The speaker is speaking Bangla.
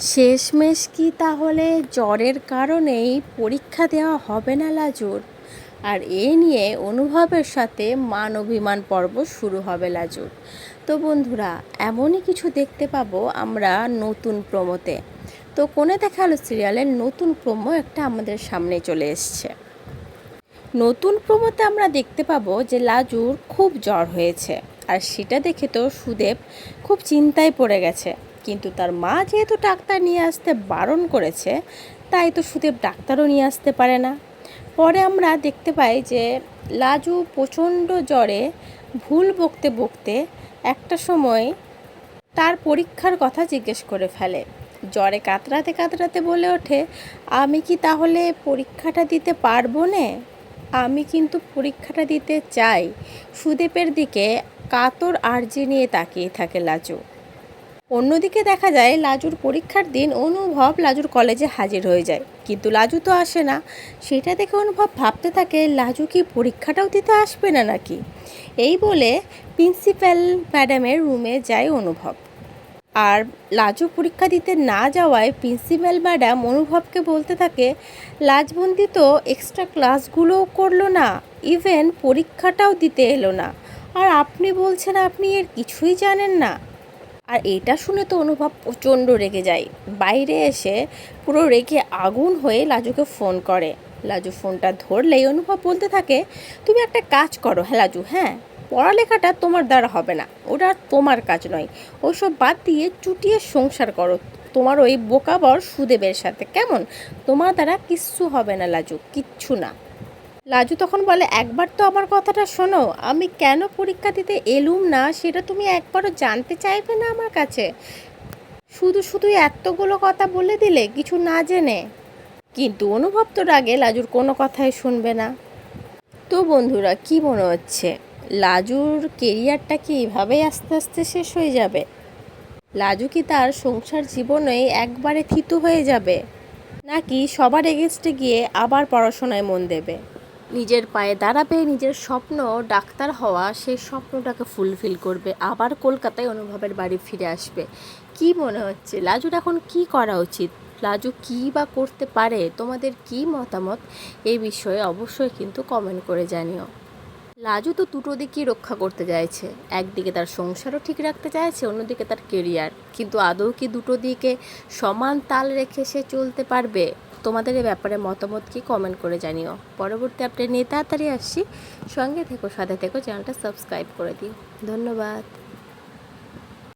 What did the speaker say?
শেষমেশ কি তাহলে জ্বরের কারণেই পরীক্ষা দেওয়া হবে না লাজুর? আর এ নিয়ে অনুভবের সাথে মান অভিমান পর্ব শুরু হবে লাজুর। তো বন্ধুরা, এমনই কিছু দেখতে পাবো আমরা নতুন প্রোমোতে। তো কোণে দেখা আলো সিরিয়ালের নতুন প্রোমো একটা আমাদের সামনে চলে এসছে। নতুন প্রোমোতে আমরা দেখতে পাবো যে লাজুর খুব জ্বর হয়েছে, আর সেটা দেখে তো সুদেব খুব চিন্তায় পড়ে গেছে। কিন্তু তার মা যেহেতু ডাক্তার নিয়ে আসতে বারণ করেছে, তাই তো সুদেব ডাক্তারও নিয়ে আসতে পারে না। পরে আমরা দেখতে পাই যে লাজু প্রচণ্ড জ্বরে ভুল বকতে বকতে একটা সময় তার পরীক্ষার কথা জিজ্ঞেস করে ফেলে। জ্বরে কাতরাতে কাতরাতে বলে ওঠে, আমি কি তাহলে পরীক্ষাটা দিতে পারবো না? আমি কিন্তু পরীক্ষাটা দিতে চাই। সুদেবের দিকে কাতর আর্জি নিয়ে তাকিয়ে থাকে লাজু। অন্যদিকে দেখা যায় লাজুর পরীক্ষার দিন অনুভব লাজুর কলেজে হাজির হয়ে যায়, কিন্তু লাজু তো আসে না। সেটা দেখে অনুভব ভাবতে থাকে, লাজু কি পরীক্ষাটাও দিতে আসবে না নাকি? এই বলে প্রিন্সিপাল ম্যাডামের রুমে যায় অনুভব। আর লাজু পরীক্ষা দিতে না যাওয়ায় প্রিন্সিপাল ম্যাডাম অনুভবকে বলতে থাকে, লাজবন্দি তো এক্সট্রা ক্লাসগুলোও করলো না, ইভেন পরীক্ষাটাও দিতে এলো না, আর আপনি বলছেন আপনি এর কিছুই জানেন না। আর এটা শুনে তো অনুভব প্রচণ্ড রেগে যায়। বাইরে এসে পুরো রেগে আগুন হয়ে লাজুকে ফোন করে। লাজু ফোনটা ধরলেই অনুভব বলতে থাকে, তুমি একটা কাজ করো হ্যাঁ লাজু, হ্যাঁ, পড়ালেখাটা তোমার দ্বারা হবে না, ওটা তোমার কাজ নয়। ওইসব বাদ দিয়ে চুটিয়ে সংসার করো তোমার ওই বোকাবর সুদেবের সাথে, কেমন? তোমার দ্বারা কিচ্ছু হবে না লাজু, কিচ্ছু না। লাজু তখন বলে, একবার তো আমার কথাটা শোনো, আমি কেন পরীক্ষা দিতে এলুম না সেটা তুমি একবারও জানতে চাইবে না আমার কাছে? শুধু শুধু এতগুলো কথা বলে দিলে কিছু না জেনে। কিন্তু অনুভব তো রাগে লাজুর কোনো কথাই শুনবে না। তো বন্ধুরা, কি মনে হচ্ছে, লাজুর কেরিয়ারটা কি এইভাবেই আস্তে আস্তে শেষ হয়ে যাবে? লাজু কি তার সংসার জীবনেই একবারে থিতু হয়ে যাবে, নাকি সবার এগেনস্টে গিয়ে আবার পড়াশোনায় মন দেবে, নিজের পায়ে দাঁড়াবে, নিজের স্বপ্ন ডাক্তার হওয়া সেই স্বপ্নটাকে ফুলফিল করবে, আবার কলকাতায় অনুভবের বাড়ি ফিরে আসবে? কি মনে হচ্ছে লাজুর এখন কি করা উচিত? লাজু কী বা করতে পারে? তোমাদের কি মতামত এই বিষয়ে অবশ্যই কিন্তু কমেন্ট করে জানিও। লাজু তো দুটো দিকই রক্ষা করতে চাইছে, একদিকে তার সংসারও ঠিক রাখতে চাইছে, অন্যদিকে তার কেরিয়ার। কিন্তু আদৌ কি দুটো দিকে সমান তাল রেখে সে চলতে পারবে? তোমাদের এই ব্যাপারে মতামত কি কমেন্ট করে জানিও। পরবর্তী আপডেট নিয়ে তাড়াতাড়ি আসছি, সঙ্গে থেকো, সাথে থেকো, চ্যানেলটা সাবস্ক্রাইব করে দিও। ধন্যবাদ।